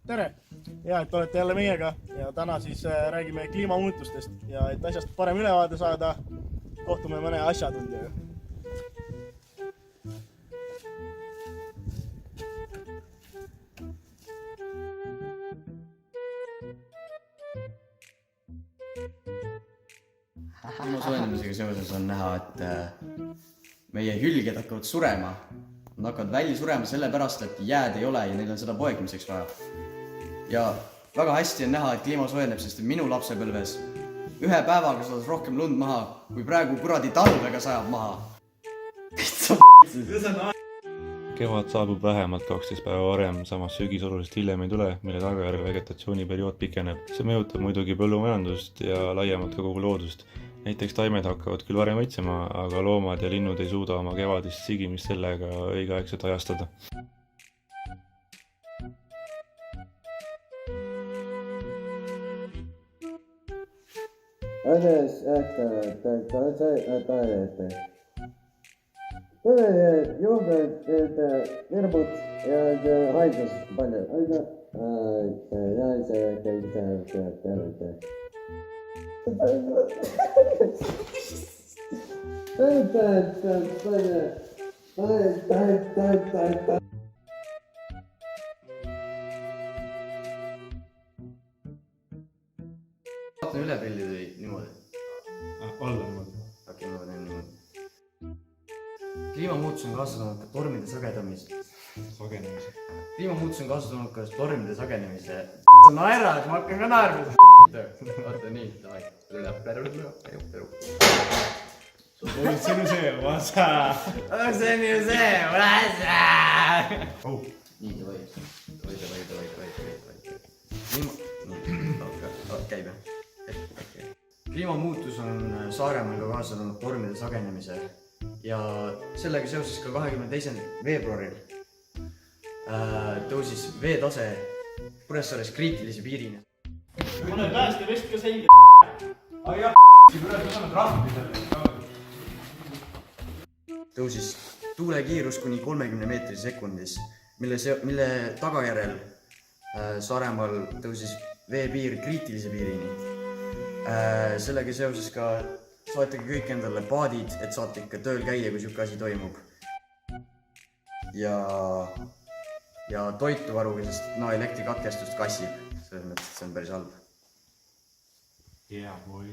Tere! Hea, et olete jälle meiega ja täna siis räägime kliimamuutustest ja et asjast parem ülevaade saada, kohtume mõne asjatundjaga. Kliima soojenemisega seoses on näha, et meie hülged hakkavad surema. Nad hakkavad välja surema sellepärast, et jääd ei ole ja neil on seda poegimiseks vaja. Ja väga hästi on näha, et kliima soojeneb, sest minu lapsepõlves ühe päevaga sadas rohkem lund maha, kui praegu kuradi talvega sajab maha. Kevad saabub vähemalt 12 päeva varem, samas sügis oluliselt hiljem ei tule, mille tagajärjel vegetatsiooniperiood pikeneb. See mõjutab muidugi põllumajandust ja laiemalt ka kogu loodust. Näiteks taimed hakkavad küll varem õitsema, aga loomad ja linnud ei suuda oma kevadist sigimist sellega õigeaegselt ajastada. Virbut ja haigus palju. Vaatan üle pillid või niimoodi? Alla niimoodi. Okei, ma teen niimoodi. Kliimamuutus on kaasa toonud ka tormide sagedamise. Kliimamuutus on kaasa toonud ka tormide sagenemise. Sa naerad, ma hakkan ka naerma. Vaata nii, davai. Peru. See on see, vasa! See on ju see, vasa! Nii, davai. Käib jah? Kliimamuutus on Saaremaal ka kaasa toonud tormide sagenemise ja sellega seoses ka 22. veebruaril tõusis veetase Kuressaares kriitilise piirini. Mõne päästevest ka selge. Tõusis tuulekiirus kuni 30 meetri sekundis, mille tagajärjel Saaremaal tõusis veepiir kriitilise piirini. Sellega seoses ka soetage kõik endale paadid, et saate ikka tööl käia, kui siuke asi toimub. Ja toitu varuge, sest elektrikatkestust kassib. Selles mõttes, et see on päris halb. Yeah, boy.